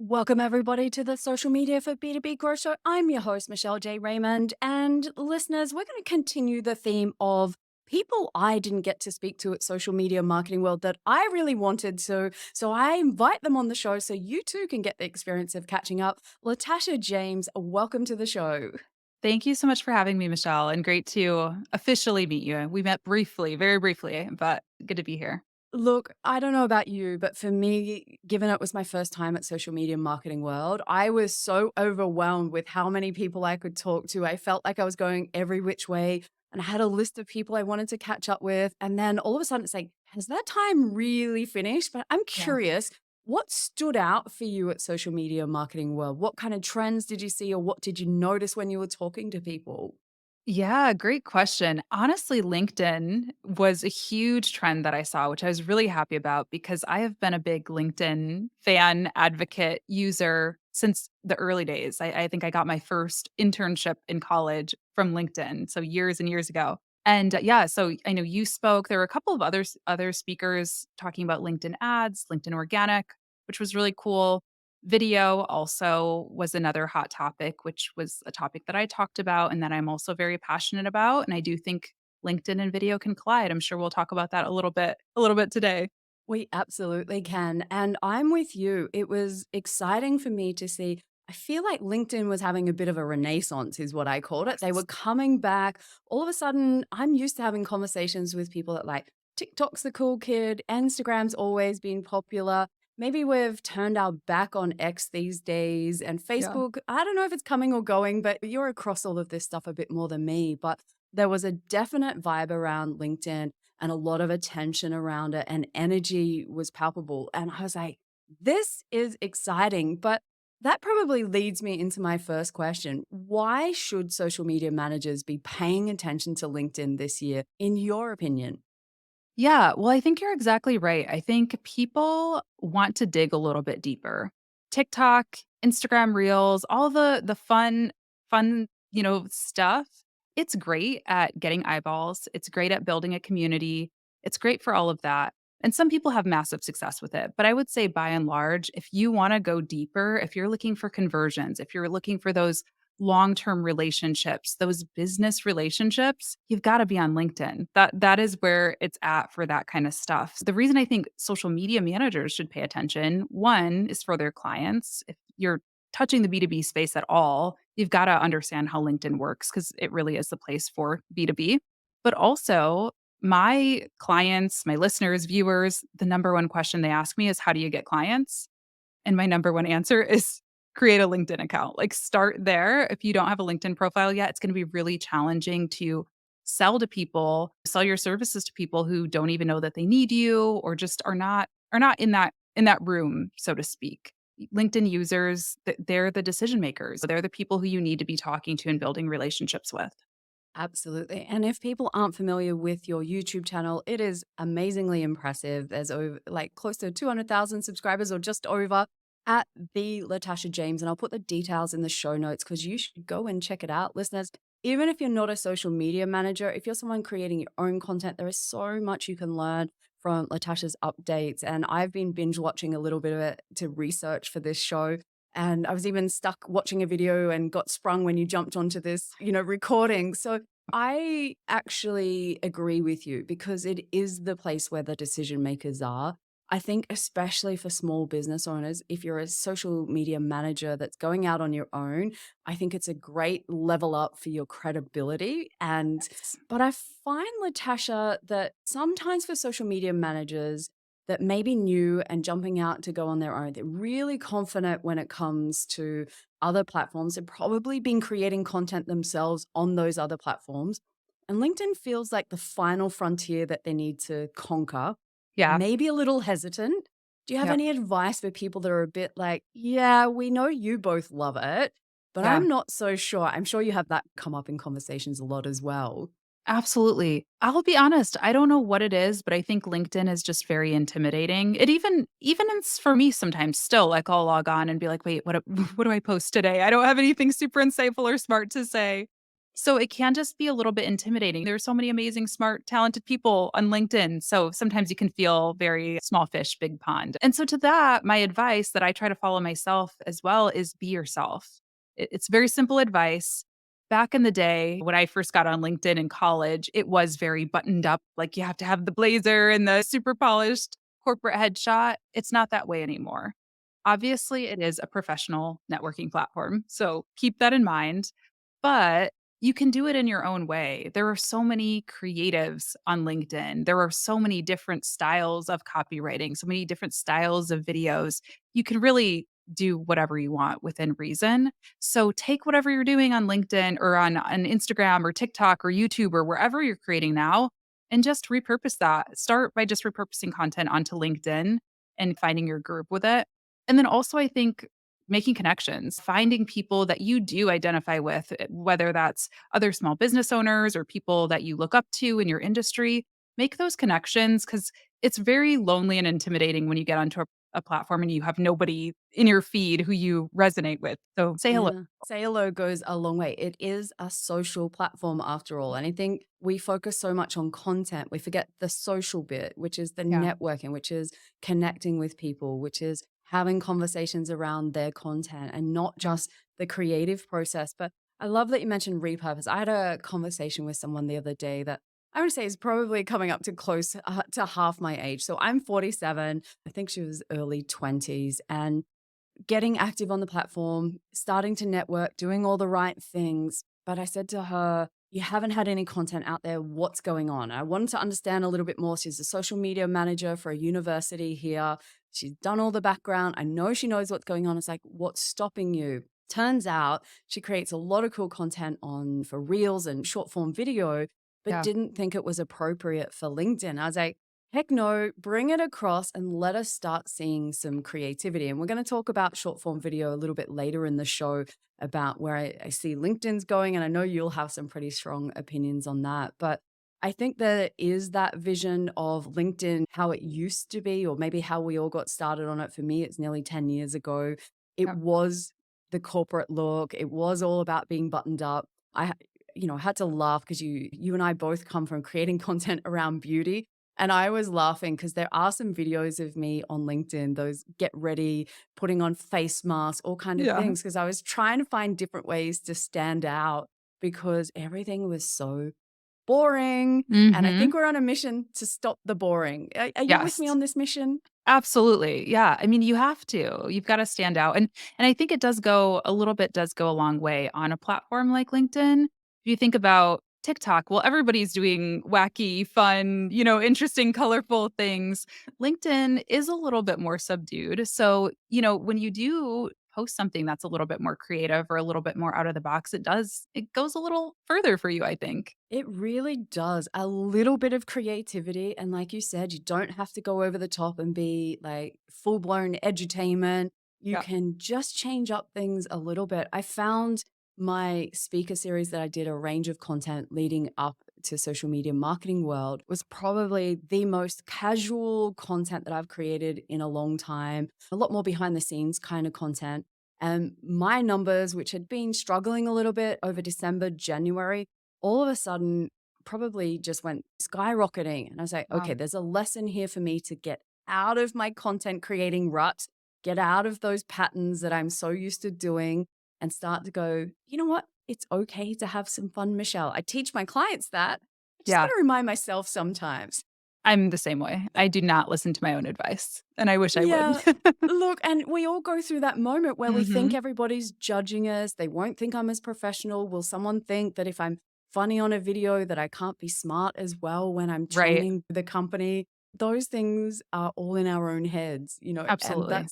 Welcome, everybody, to the Social Media for B2B Growth Show. I'm your host, Michelle J. Raymond. And listeners, we're going to continue the theme of people I didn't get to speak to at Social Media Marketing World that I really wanted to. So I invite them on the show so you too can get the experience of catching up. Latasha James, welcome to the show. Thank you so much for having me, Michelle, and great to officially meet you. We met briefly, very briefly, but good to be here. Look, I don't know about you, but for me, given it was my first time at Social Media Marketing World, I was so overwhelmed with how many people I could talk to. I felt like I was going every which way and I had a list of people I wanted to catch up with. And then all of a sudden it's like, has that time really finished? But I'm Yeah. curious, what stood out for you at Social Media Marketing World? What kind of trends did you see or what did you notice when you were talking to people? Yeah, great question. Honestly, LinkedIn was a huge trend that I saw, which I was really happy about because I have been a big LinkedIn fan, advocate, user since the early days. I think I got my first internship in college from LinkedIn, so years and years ago. And yeah, so I know you spoke. There were a couple of other speakers talking about LinkedIn ads, LinkedIn organic, which was really cool. Video also was another hot topic, which was a topic that I talked about and that I'm also very passionate about. And I do think LinkedIn and video can collide. I'm sure we'll talk about that a little bit today. We absolutely can. And I'm with you. It was exciting for me to see. I feel like LinkedIn was having a bit of a renaissance, is what I called it. They were Yes. coming back. All of a sudden, I'm used to having conversations with people that like TikTok's the cool kid, Instagram's always been popular. Maybe we've turned our back on X these days and Yeah. Facebook. I don't know if it's coming or going, but you're across all of this stuff a bit more than me. But there was a definite vibe around LinkedIn and a lot of attention around it, and energy was palpable. And I was like, this is exciting. But that probably leads me into my first question. Why should social media managers be paying attention to LinkedIn this year, in your opinion? Yeah. Well, I think you're exactly right. I think people want to dig a little bit deeper. TikTok, Instagram Reels, all the fun, stuff. It's great at getting eyeballs. It's great at building a community. It's great for all of that. And some people have massive success with it. But I would say by and large, if you want to go deeper, if you're looking for conversions, if you're looking for those long-term relationships, those business relationships, you've got to be on LinkedIn. That is where it's at for that kind of stuff. The reason I think social media managers should pay attention, one is for their clients. If you're touching the B2B space at all, you've got to understand how LinkedIn works because it really is the place for B2B. But also, my clients, my listeners, viewers, the number one question they ask me is how do you get clients? And my number one answer is create a LinkedIn account. Like start there. If you don't have a LinkedIn profile yet, it's going to be really challenging to sell to people, sell your services to people who don't even know that they need you or just are not in that room, so to speak. LinkedIn users, they're the decision makers. They're the people who you need to be talking to and building relationships with. Absolutely. And if people aren't familiar with your YouTube channel, it is amazingly impressive. There's over like close to 200,000 subscribers or just over at the Latasha James. And I'll put the details in the show notes because you should go and check it out, listeners. Even if you're not a social media manager, if you're someone creating your own content, there is so much you can learn from Latasha's updates. And I've been binge watching a little bit of it to research for this show. And I was even stuck watching a video and got sprung when you jumped onto this, recording. So I actually agree with you because it is the place where the decision makers are. I think, especially for small business owners, if you're a social media manager that's going out on your own, I think it's a great level up for your credibility. But I find, Latasha, that sometimes for social media managers, that may be new and jumping out to go on their own. They're really confident when it comes to other platforms. They've probably been creating content themselves on those other platforms. And LinkedIn feels like the final frontier that they need to conquer, Yeah. maybe a little hesitant. Do you have Yep. any advice for people that are a bit like, yeah, we know you both love it, but Yeah. I'm not so sure. I'm sure you have that come up in conversations a lot as well. Absolutely. I'll be honest, I don't know what it is, but I think LinkedIn is just very intimidating. It even is for me sometimes still, like I'll log on and be like, "Wait, what what do I post today? I don't have anything super insightful or smart to say." So it can just be a little bit intimidating. There's so many amazing, smart, talented people on LinkedIn. So sometimes you can feel very small fish, big pond. And so to that, my advice that I try to follow myself as well is be yourself. It's very simple advice. Back in the day, when I first got on LinkedIn in college, it was very buttoned up. Like you have to have the blazer and the super polished corporate headshot. It's not that way anymore. Obviously, it is a professional networking platform. So keep that in mind. But you can do it in your own way. There are so many creatives on LinkedIn. There are so many different styles of copywriting, so many different styles of videos. You can really do whatever you want within reason. So take whatever you're doing on LinkedIn or on Instagram or TikTok or YouTube or wherever you're creating now and just repurpose that. Start by just repurposing content onto LinkedIn and finding your group with it. And then also, I think making connections, finding people that you do identify with, whether that's other small business owners or people that you look up to in your industry, make those connections because it's very lonely and intimidating when you get onto a platform and you have nobody in your feed who you resonate with. So say hello. Yeah. Say hello goes a long way. It is a social platform after all. And I think we focus so much on content, we forget the social bit, which is the Yeah. networking, which is connecting with people, which is having conversations around their content and not Yeah. just the creative process. But I love that you mentioned repurpose. I had a conversation with someone the other day that I would say is probably coming up to close to half my age. So I'm 47. I think she was early 20s. And getting active on the platform, starting to network, doing all the right things. But I said to her, you haven't had any content out there. What's going on? I wanted to understand a little bit more. She's a social media manager for a university here. She's done all the background. I know she knows what's going on. It's like, what's stopping you? Turns out she creates a lot of cool content on for reels and short form video, but Yeah. didn't think it was appropriate for LinkedIn. I was like, heck no, bring it across and let us start seeing some creativity. And we're going to talk about short form video a little bit later in the show about where I see LinkedIn's going. And I know you'll have some pretty strong opinions on that. But I think there is that vision of LinkedIn, how it used to be, or maybe how we all got started on it. For me, it's nearly 10 years ago. It Yeah. was the corporate look, it was all about being buttoned up. Had to laugh because you and I both come from creating content around beauty, and I was laughing because there are some videos of me on LinkedIn, those get ready, putting on face masks, all kind of Yeah. things, because I was trying to find different ways to stand out because everything was so boring. And I Hmm. think we're on a mission to stop the boring. Are you with me Yes. on this mission? Absolutely. Yeah. I mean, you have to. You've got to stand out. And I think it does go a little bit does go a long way on a platform like LinkedIn. If you think about TikTok, well, everybody's doing wacky, fun, interesting, colorful things. LinkedIn is a little bit more subdued. So, when you do post something that's a little bit more creative or a little bit more out of the box, it goes a little further for you, I think. It really does. A little bit of creativity. And like you said, you don't have to go over the top and be like full blown edutainment. You Yeah. can just change up things a little bit. I found my speaker series that I did a range of content leading up to social media marketing world was probably the most casual content that I've created in a long time. A lot more behind the scenes kind of content. And my numbers, which had been struggling a little bit over December, January, all of a sudden probably just went skyrocketing. And I was like, okay, Wow. there's a lesson here for me to get out of my content creating rut, get out of those patterns that I'm so used to doing, and start to go, you know what? It's okay to have some fun, Michelle. I teach my clients that. I just got Yeah. to remind myself sometimes. I'm the same way. I do not listen to my own advice, and I wish I would. Yeah. Look, and we all go through that moment where we think Mhm. everybody's judging us. They won't think I'm as professional. Will someone think that if I'm funny on a video that I can't be smart as well when I'm Right. training the company? Those things are all in our own heads, and Absolutely.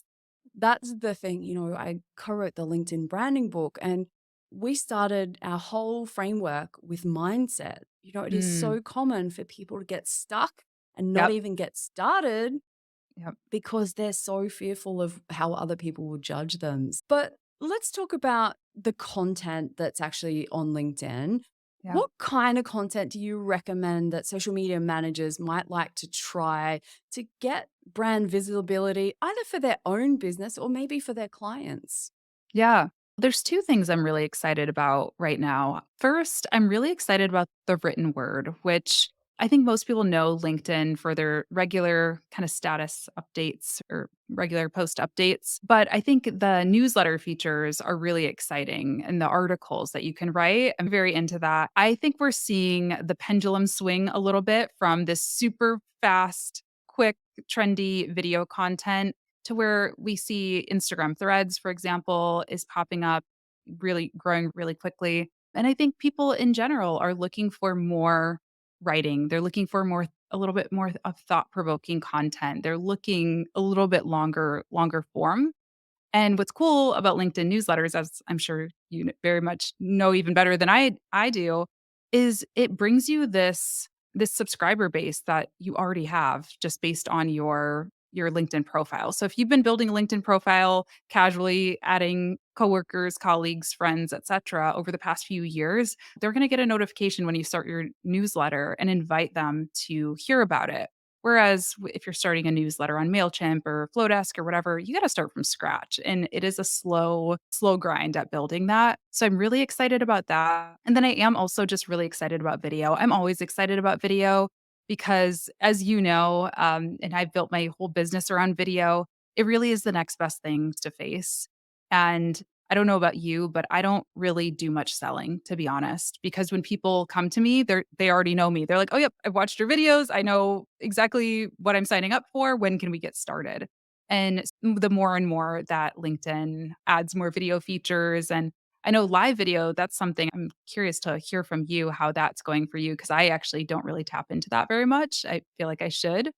that's the thing. I co-wrote the LinkedIn branding book, and we started our whole framework with mindset. It is Mm. so common for people to get stuck and not Yep. even get started Yep. because they're so fearful of how other people will judge them. But let's talk about the content that's actually on LinkedIn. Yeah. What kind of content do you recommend that social media managers might like to try to get brand visibility, either for their own business or maybe for their clients? Yeah. There's 2 things I'm really excited about right now. First, I'm really excited about the written word, which I think most people know LinkedIn for their regular kind of status updates or regular post updates. But I think the newsletter features are really exciting and the articles that you can write. I'm very into that. I think we're seeing the pendulum swing a little bit from this super fast, quick, trendy video content to where we see Instagram threads, for example, is popping up, really growing really quickly. And I think people in general are looking for more writing. They're looking for a little bit more of thought-provoking content. They're looking a little bit longer form. And what's cool about LinkedIn newsletters, as I'm sure you very much know even better than I do, is it brings you this subscriber base that you already have just based on your LinkedIn profile. So if you've been building a LinkedIn profile, casually adding coworkers, colleagues, friends, etc. over the past few years, they're going to get a notification when you start your newsletter and invite them to hear about it. Whereas if you're starting a newsletter on MailChimp or Flowdesk or whatever, you got to start from scratch. And it is a slow grind at building that. So I'm really excited about that. And then I am also just really excited about video. I'm always excited about video because, as you know, and I've built my whole business around video, it really is the next best thing to face. And I don't know about you, but I don't really do much selling, to be honest, because when people come to me, they already know me. They're like, "Oh, yep, I've watched your videos. I know exactly what I'm signing up for. When can we get started?" And the more and more that LinkedIn adds more video features, and I know live video, that's something I'm curious to hear from you how that's going for you because I actually don't really tap into that very much. I feel like I should,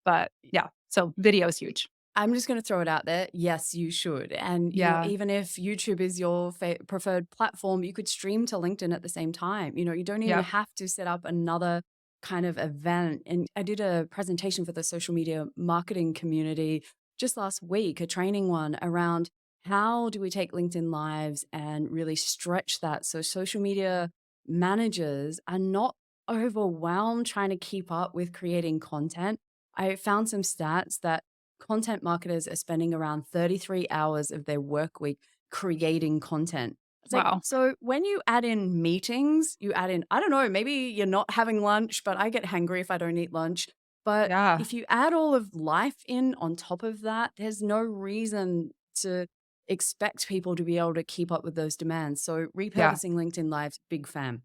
but yeah, so video is huge. I'm just going to throw it out there. Yes, you should. And, Yeah. even if YouTube is your preferred platform, you could stream to LinkedIn at the same time. You don't even Yep. have to set up another kind of event. And I did a presentation for the social media marketing community just last week, a training one around how do we take LinkedIn Lives and really stretch that so social media managers are not overwhelmed trying to keep up with creating content. I found some stats that content marketers are spending around 33 hours of their work week creating content. It's like, Wow. so when you add in meetings, you add in, I don't know, maybe you're not having lunch, but I get hangry if I don't eat lunch. But Yeah. if you add all of life in on top of that, there's no reason to expect people to be able to keep up with those demands. So Yeah. repurposing LinkedIn Lives, big fan.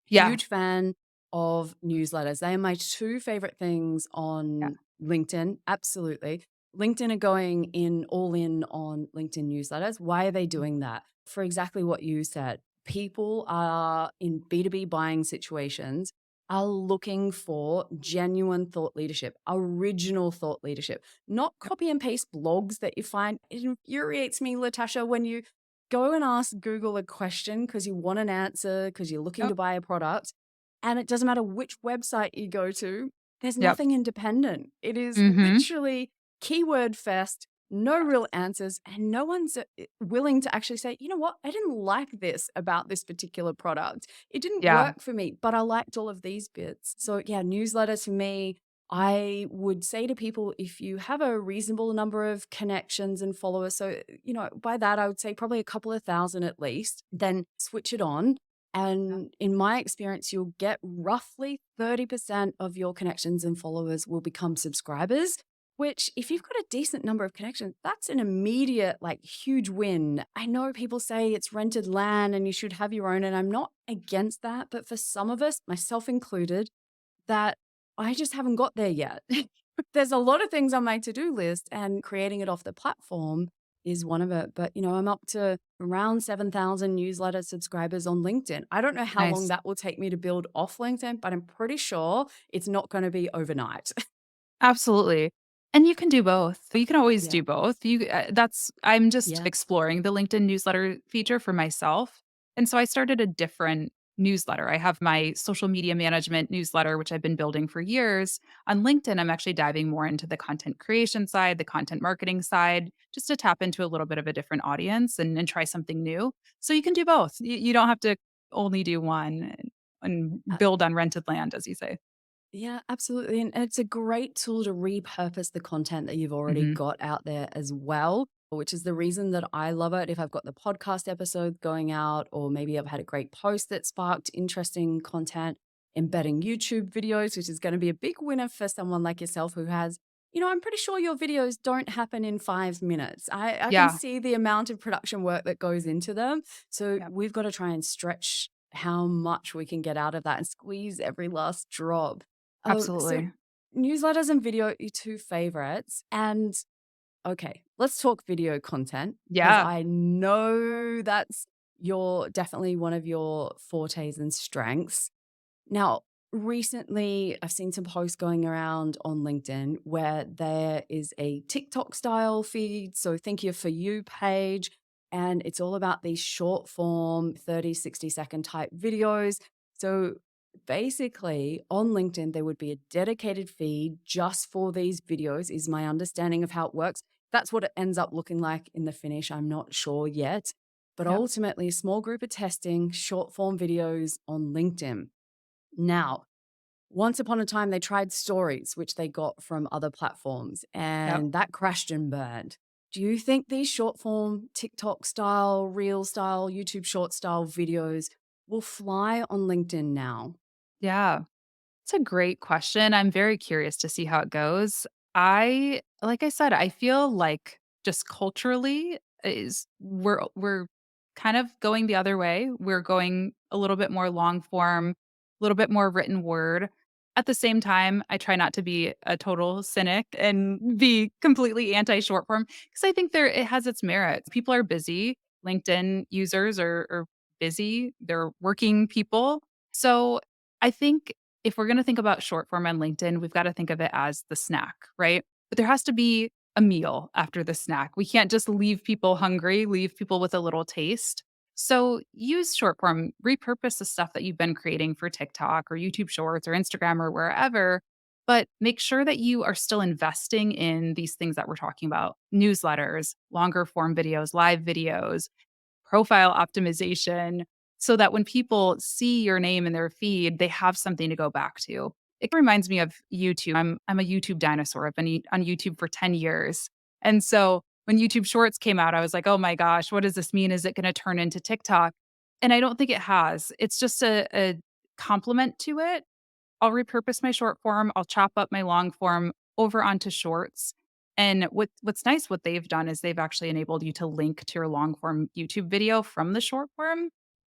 Yeah. Huge fan of newsletters. They are my two favorite things Yeah. on LinkedIn. Absolutely. LinkedIn are going in all in on LinkedIn newsletters. Why are they doing that? For exactly what you said. People are in B2B buying situations are looking for genuine thought leadership, original thought leadership, not Yep. copy and paste blogs that you find. It infuriates me, Latasha, when you go and ask Google a question because you want an answer, because you're looking Yep. to buy a product, and it doesn't matter which website you go to, there's Yep. nothing independent. It is Mhm. literally keyword fest, no real answers, and no one's willing to actually say, you know what, I didn't like this about this particular product. It didn't Yeah. work for me, but I liked all of these bits. So, yeah, newsletters for me. I would say to people, if you have a reasonable number of connections and followers, so, by that, I would say probably a couple of thousand at least, then switch it on. Yeah. And in my experience, you'll get roughly 30% of your connections and followers will become subscribers, which, if you've got a decent number of connections, that's an immediate, like, huge win. I know people say it's rented land and you should have your own, and I'm not against that. But for some of us, myself included, that I just haven't got there yet. There's a lot of things on my to-do list, and creating it off the platform is one of it. But, I'm up to around 7,000 newsletter subscribers on LinkedIn. I don't know how long Nice. that will take me to build off LinkedIn, but I'm pretty sure it's not going to be overnight. Absolutely. And you can do both. You can always Yeah. do both. That's I'm just Yeah. exploring the LinkedIn newsletter feature for myself. And so I started a different newsletter. I have my social media management newsletter, which I've been building for years. On LinkedIn, I'm actually diving more into the content creation side, the content marketing side, just to tap into a little bit of a different audience and try something new. So you can do both. You don't have to only do one and build on rented land, as you say. Yeah, absolutely. And it's a great tool to repurpose the content that you've already Mhm. got out there as well. which is the reason that I love it. If I've got the podcast episode going out, or maybe I've had a great post that sparked interesting content, embedding YouTube videos, which is going to be a big winner for someone like yourself who has, I'm pretty sure your videos don't happen in 5 minutes. I can Yeah. see the amount of production work that goes into them. So Yep. we've got to try and stretch how much we can get out of that and squeeze every last drop. Oh, so Absolutely. newsletters and video are your two favorites. And okay, let's talk video content because Yeah. I know that's definitely one of your fortes and strengths. Now, recently, I've seen some posts going around on LinkedIn where there is a TikTok style feed. So, think your For You page. And it's all about these short form 30, 60-second type videos. So, basically, on LinkedIn, there would be a dedicated feed just for these videos, is my understanding of how it works. That's what it ends up looking like in the finish. I'm not sure yet. But Yep. ultimately, a small group of testing short form videos on LinkedIn. Now, once upon a time, they tried stories, which they got from other platforms, Yep. and that crashed and burned. Do you think these short form TikTok style, reel style, YouTube short style videos will fly on LinkedIn now? Yeah. It's a great question. I'm very curious to see how it goes. Like I said, I feel like just culturally is we're kind of going the other way. We're going a little bit more long form, a little bit more written word. At the same time, I try not to be a total cynic and be completely anti short form because I think it has its merits. People are busy. LinkedIn users are busy. They're working people. So I think if we're going to think about short form on LinkedIn, we've got to think of it as the snack, right? But there has to be a meal after the snack. We can't just leave people hungry, leave people with a little taste. So use short form, repurpose the stuff that you've been creating for TikTok or YouTube Shorts or Instagram or wherever, but make sure that you are still investing in these things that we're talking about: newsletters, longer form videos, live videos, profile optimization, so that when people see your name in their feed, they have something to go back to. It reminds me of YouTube. I'm a YouTube dinosaur. I've been on YouTube for 10 years. And so when YouTube Shorts came out, I was like, "Oh my gosh, what does this mean? Is it going to turn into TikTok?" And I don't think it has. It's just a complement to it. I'll repurpose my short form, I'll chop up my long form over onto shorts. And what's nice what they've done is they've actually enabled you to link to your long form YouTube video from the short form.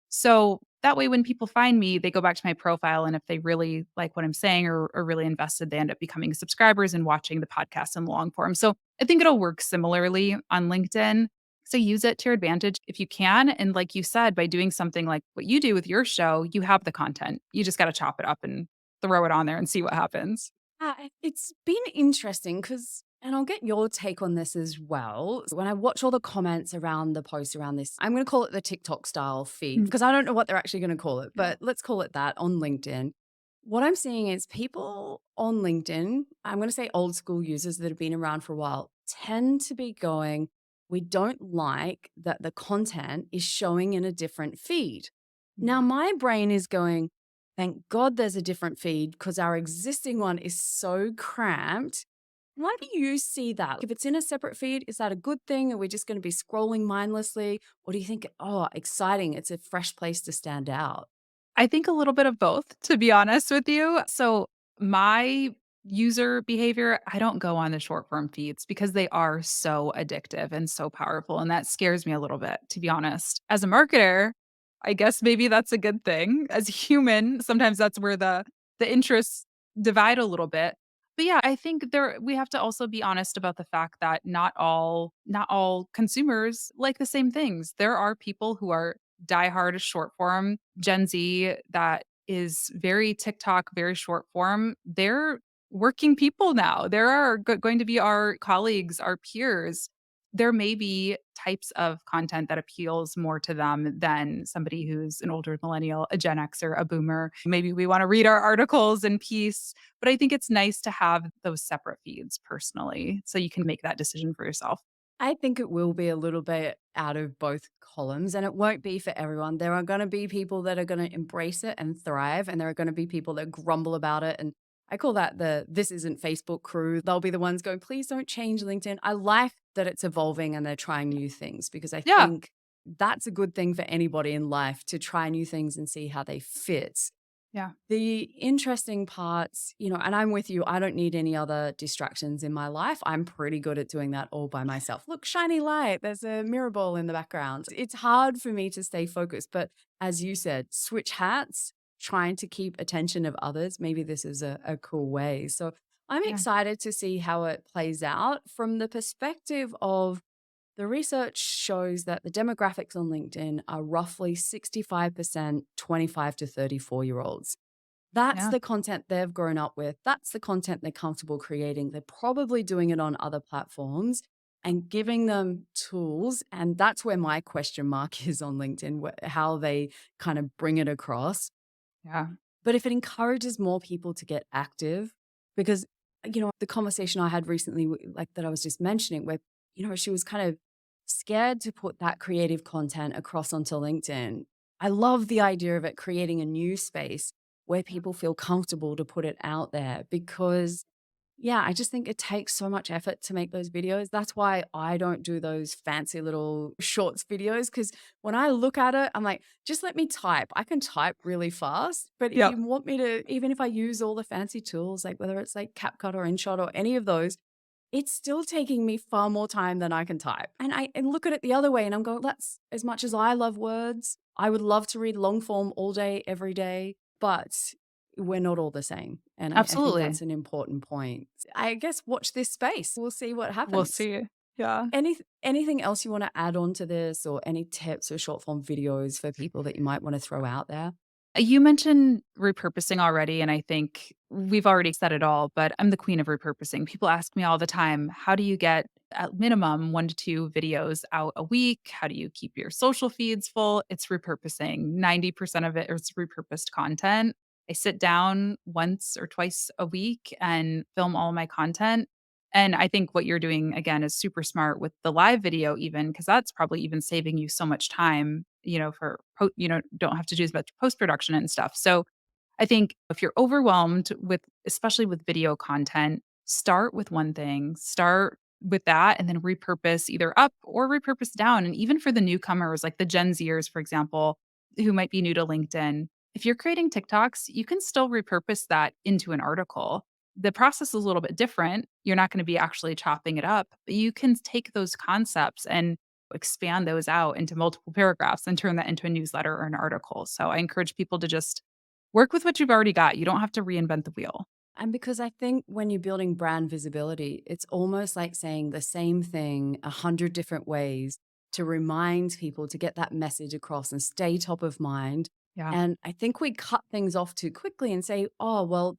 So that way when people find me, they go back to my profile, and if they really like what I'm saying or are really invested, they end up becoming subscribers and watching the podcast in long form. So I think it'll work similarly on LinkedIn. So use it to your advantage if you can. And like you said, by doing something like what you do with your show, you have the content. You just got to chop it up and throw it on there and see what happens. It's been interesting because, and I'll get your take on this as well. When I watch all the comments around the post around this, I'm going to call it the TikTok style feed Mm. because I don't know what they're actually going to call it, Yeah. but let's call it that on LinkedIn. What I'm seeing is people on LinkedIn, I'm going to say old school users that have been around for a while, tend to be going, we don't like that the content is showing in a different feed. Now, Mhm. my brain is going, thank God there's a different feed because our existing one is so cramped. Why do you see that? If it's in a separate feed, is that a good thing? Are we just going to be scrolling mindlessly? Or do you think, oh, exciting, it's a fresh place to stand out? I think a little bit of both, to be honest with you. So, my user behavior, I don't go on the short form feeds because they are so addictive and so powerful. And that scares me a little bit, to be honest. As a marketer, I guess maybe that's a good thing. As a human, sometimes that's where the interests divide a little bit. But yeah, I think we have to also be honest about the fact that not all consumers like the same things. There are people who are diehard short form Gen Z that is very TikTok, very short form. They're working people now. There are going to be our colleagues, our peers. There may be types of content that appeals more to them than somebody who's an older millennial, a Gen Xer, a boomer. Maybe we want to read our articles in peace, but I think it's nice to have those separate feeds personally so you can make that decision for yourself. I think it will be a little bit out of both columns, and it won't be for everyone. There are going to be people that are going to embrace it and thrive, and there are going to be people that grumble about it. And I call that the this isn't Facebook crew. They'll be the ones going, please don't change LinkedIn. I like that it's evolving and they're trying new things because I Yeah. think that's a good thing for anybody in life to try new things and see how they fit. Yeah. The interesting parts, and I'm with you, I don't need any other distractions in my life. I'm pretty good at doing that all by myself. Look, shiny light, there's a mirror ball in the background. It's hard for me to stay focused, but as you said, switch hats, trying to keep attention of others. Maybe this is a cool way. So I'm Yeah. excited to see how it plays out from the perspective of the research shows that the demographics on LinkedIn are roughly 65% 25 to 34-year-olds. That's Yeah. the content they've grown up with. That's the content they're comfortable creating. They're probably doing it on other platforms and giving them tools. And that's where my question mark is on LinkedIn, how they kind of bring it across. Yeah. But if it encourages more people to get active, because, the conversation I had recently, like that I was just mentioning, where, she was kind of scared to put that creative content across onto LinkedIn. I love the idea of it creating a new space where people feel comfortable to put it out there because yeah, I just think it takes so much effort to make those videos. That's why I don't do those fancy little shorts videos because when I look at it, I'm like, just let me type. I can type really fast. But if Yep. you want me to, even if I use all the fancy tools, like whether it's like CapCut or InShot or any of those, it's still taking me far more time than I can type. And I and look at it the other way and I'm going, that's as much as I love words. I would love to read long form all day, every day. But we're not all the same. And I think Absolutely. that's an important point. I guess watch this space. We'll see what We'll happens. see. Yeah. Anything else you want to add on to this or any tips or short form videos for people that you might want to throw out there? You mentioned repurposing already, and I think we've already said it all, but I'm the queen of repurposing. People ask me all the time, how do you get at minimum 1 to 2 videos out a week? How do you keep your social feeds full? It's repurposing. 90% of it is repurposed content. I sit down once or twice a week and film all my content. And I think what you're doing again is super smart with the live video, even because that's probably even saving you so much time, for, don't have to do as much post production and stuff. So I think if you're overwhelmed with, especially with video content, start with one thing, start with that, and then repurpose either up or repurpose down. And even for the newcomers, like the Gen Zers, for example, who might be new to LinkedIn, if you're creating TikToks, you can still repurpose that into an article. The process is a little bit different. You're not going to be actually chopping it up, but you can take those concepts and expand those out into multiple paragraphs and turn that into a newsletter or an article. So I encourage people to just work with what you've already got. You don't have to reinvent the wheel. And because I think when you're building brand visibility, it's almost like saying the same thing 100 different ways to remind people to get that message across and stay top of mind. Yeah. And I think we cut things off too quickly and say, oh, well,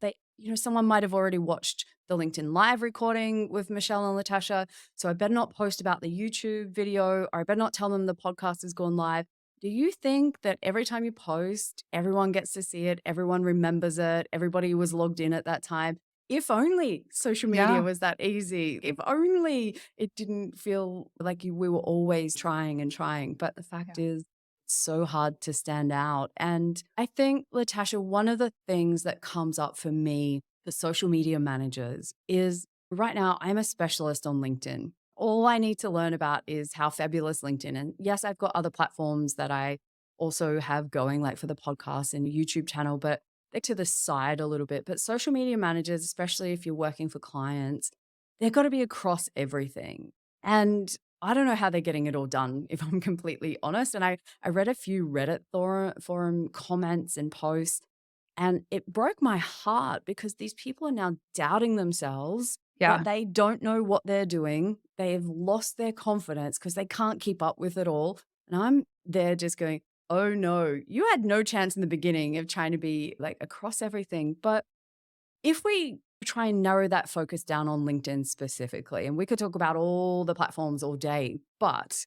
someone might have already watched the LinkedIn live recording with Michelle and Latasha. So I better not post about the YouTube video or I better not tell them the podcast has gone live. Do you think that every time you post, everyone gets to see it, everyone remembers it, everybody was logged in at that time? If only social media Yeah. was that easy. If only it didn't feel like we were always trying and trying. But the fact Yeah. is, it's so hard to stand out. And I think, Latasha, one of the things that comes up for me, the social media managers, is right now I'm a specialist on LinkedIn. All I need to learn about is how fabulous LinkedIn. And yes, I've got other platforms that I also have going, like for the podcast and YouTube channel, but they're to the side a little bit. But social media managers, especially if you're working for clients, they've got to be across everything. And I don't know how they're getting it all done, if I'm completely honest. And I read a few Reddit forum comments and posts, and it broke my heart because these people are now doubting themselves that Yeah. they don't know what they're doing. They've lost their confidence because they can't keep up with it all. And I'm there just going, oh no, you had no chance in the beginning of trying to be like across everything. But if we try and narrow that focus down on LinkedIn specifically, and we could talk about all the platforms all day, but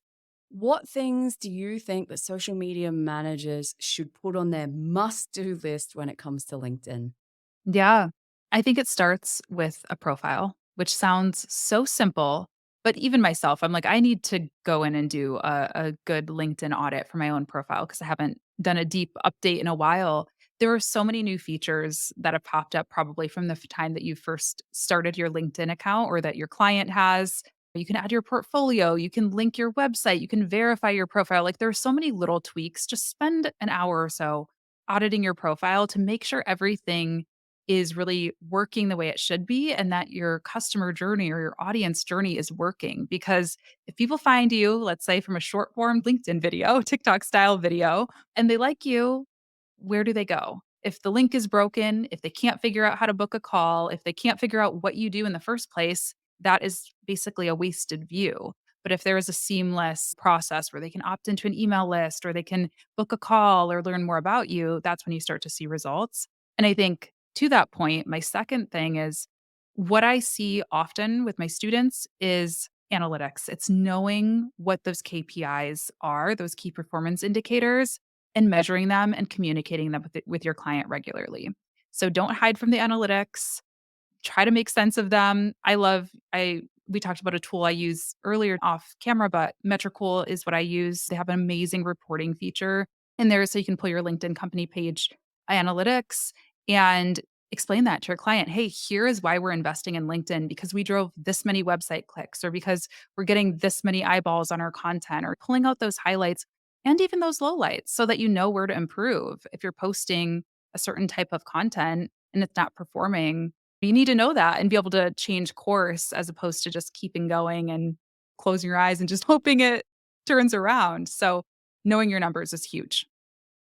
what things do you think that social media managers should put on their must do list when it comes to LinkedIn? Yeah. I think it starts with a profile, which sounds so simple. But even myself, I'm like, I need to go in and do a good LinkedIn audit for my own profile because I haven't done a deep update in a while. There are so many new features that have popped up probably from the time that you first started your LinkedIn account or that your client has. You can add your portfolio, you can link your website, you can verify your profile. Like there's so many little tweaks. Just spend an hour or so auditing your profile to make sure everything is really working the way it should be and that your customer journey or your audience journey is working. Because if people find you, let's say from a short form LinkedIn video, TikTok style video, and they like you, where do they go? If the link is broken, if they can't figure out how to book a call, if they can't figure out what you do in the first place, that is basically a wasted view. But if there is a seamless process where they can opt into an email list or they can book a call or learn more about you, that's when you start to see results. And I think to that point, my second thing is what I see often with my students is analytics. It's knowing what those KPIs are, those key performance indicators, and measuring them and communicating them with your client regularly. So don't hide from the analytics, try to make sense of them. I we talked about a tool I use earlier off camera, but Metricool is what I use. They have an amazing reporting feature in there so you can pull your LinkedIn company page analytics and explain that to your client. Hey, here is why we're investing in LinkedIn because we drove this many website clicks or because we're getting this many eyeballs on our content or pulling out those highlights and even those lowlights so that you know where to improve. If you're posting a certain type of content and it's not performing, you need to know that and be able to change course as opposed to just keeping going and closing your eyes and just hoping it turns around. So knowing your numbers is huge.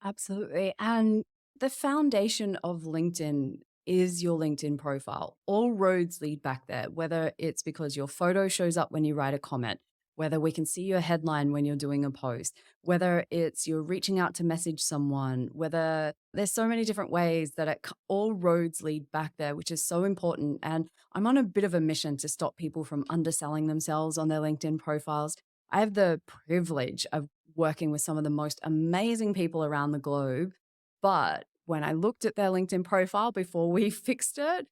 Absolutely. And the foundation of LinkedIn is your LinkedIn profile. All roads lead back there, whether it's because your photo shows up when you write a comment, whether we can see your headline when you're doing a post, whether it's you're reaching out to message someone, whether there's so many different ways that all roads lead back there, which is so important. And I'm on a bit of a mission to stop people from underselling themselves on their LinkedIn profiles. I have the privilege of working with some of the most amazing people around the globe. But when I looked at their LinkedIn profile before we fixed it,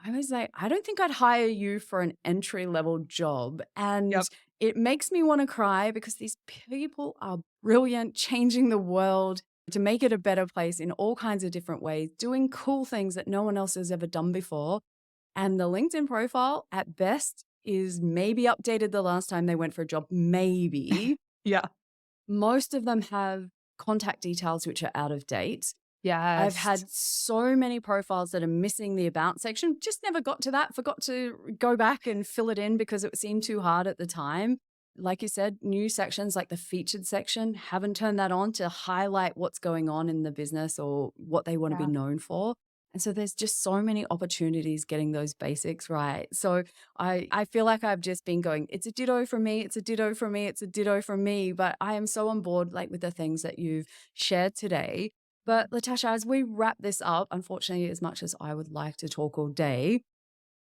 I was like, I don't think I'd hire you for an entry level job. And Yep. it makes me want to cry because these people are brilliant, changing the world to make it a better place in all kinds of different ways, doing cool things that no one else has ever done before. And the LinkedIn profile, at best, is maybe updated the last time they went for a job, maybe. Yeah. Most of them have contact details which are out of date. I've Yes. had so many profiles that are missing the about section, just never got to that, forgot to go back and fill it in because it seemed too hard at the time. Like you said, new sections like the featured section, haven't turned that on to highlight what's going on in the business or what they want to be Yeah. known for. And so there's just so many opportunities getting those basics right. So I feel like I've just been going, it's a ditto from me, it's a ditto from me, it's a ditto from me. But I am so on board like with the things that you've shared today. But Latasha, as we wrap this up, unfortunately, as much as I would like to talk all day,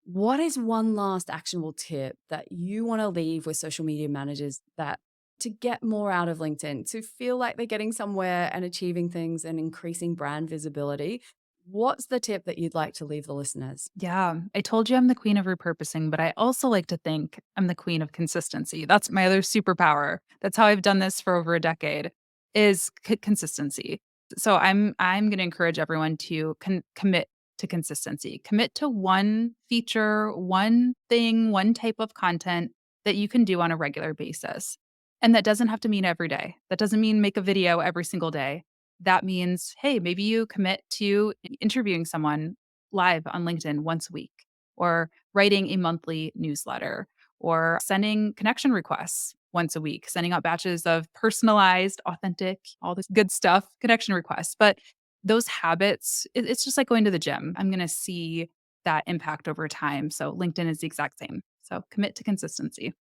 what is one last actionable tip that you want to leave with social media managers that to get more out of LinkedIn, to feel like they're getting somewhere and achieving things and increasing brand visibility? What's the tip that you'd like to leave the listeners? Yeah. I told you I'm the queen of repurposing, but I also like to think I'm the queen of consistency. That's my other superpower. That's how I've done this for over a decade is consistency. So I'm going to encourage everyone to commit to consistency. Commit to one feature, one thing, one type of content that you can do on a regular basis. And that doesn't have to mean every day. That doesn't mean make a video every single day. That means, hey, maybe you commit to interviewing someone live on LinkedIn once a week, or writing a monthly newsletter, or sending connection requests once a week, sending out batches of personalized, authentic, all this good stuff, connection requests. But those habits, it's just like going to the gym. I'm going to see that impact over time. So LinkedIn is the exact same. So commit to consistency.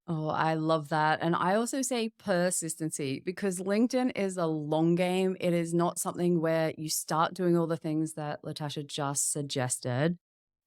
Oh, I love that. And I also say persistency because LinkedIn is a long game. It is not something where you start doing all the things that Latasha just suggested.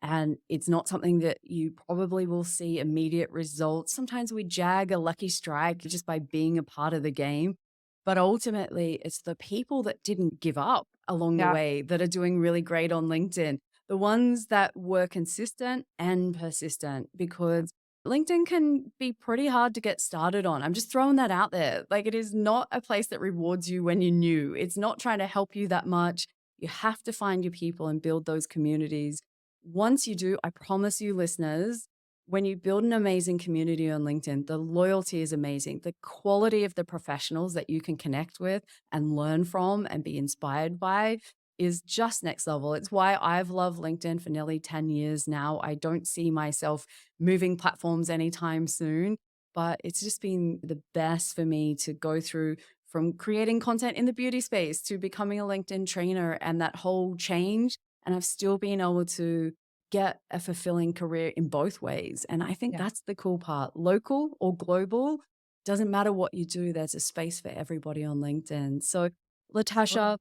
And it's not something that you probably will see immediate results. Sometimes we jag a lucky strike just by being a part of the game. But ultimately, it's the people that didn't give up along the Yeah. way that are doing really great on LinkedIn. The ones that were consistent and persistent because LinkedIn can be pretty hard to get started on. I'm just throwing that out there. Like, it is not a place that rewards you when you're new. It's not trying to help you that much. You have to find your people and build those communities. Once you do, I promise you, listeners, when you build an amazing community on LinkedIn, the loyalty is amazing. The quality of the professionals that you can connect with and learn from and be inspired by is just next level. It's why I've loved LinkedIn for nearly 10 years now. I don't see myself moving platforms anytime soon, but it's just been the best for me to go through from creating content in the beauty space to becoming a LinkedIn trainer and that whole change. And I've still been able to get a fulfilling career in both ways. And I think Yeah. that's the cool part. Local or global, doesn't matter what you do, there's a space for everybody on LinkedIn. So, Totally. Latasha,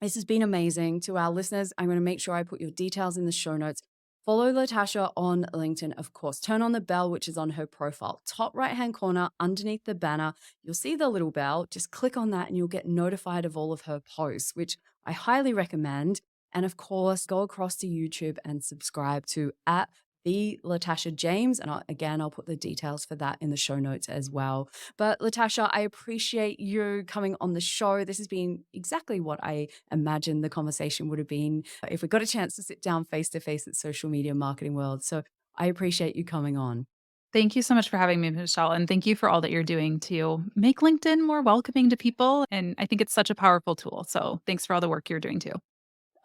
this has been amazing. To our listeners, I'm going to make sure I put your details in the show notes. Follow Latasha on LinkedIn, of course. Turn on the bell, which is on her profile. Top right hand corner underneath the banner, you'll see the little bell. Just click on that and you'll get notified of all of her posts, which I highly recommend. And of course, go across to YouTube and subscribe to at the Latasha James. And again, I'll put the details for that in the show notes as well. But Latasha, I appreciate you coming on the show. This has been exactly what I imagined the conversation would have been if we got a chance to sit down face to face at Social Media Marketing World. So I appreciate you coming on. Thank you so much for having me, Michelle. And thank you for all that you're doing to make LinkedIn more welcoming to people. And I think it's such a powerful tool. So thanks for all the work you're doing too.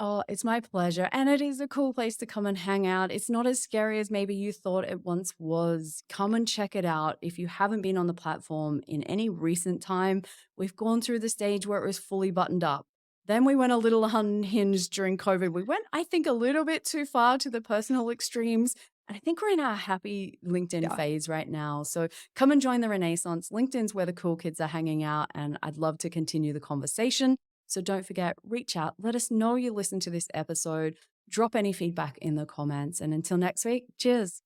Oh, it's my pleasure. And it is a cool place to come and hang out. It's not as scary as maybe you thought it once was. Come and check it out. If you haven't been on the platform in any recent time, we've gone through the stage where it was fully buttoned up. Then we went a little unhinged during COVID. We went, I think, a little bit too far to the personal extremes. And I think we're in our happy LinkedIn Yeah. phase right now. So come and join the Renaissance. LinkedIn's where the cool kids are hanging out. And I'd love to continue the conversation. So don't forget, reach out, let us know you listened to this episode, drop any feedback in the comments. And until next week, cheers.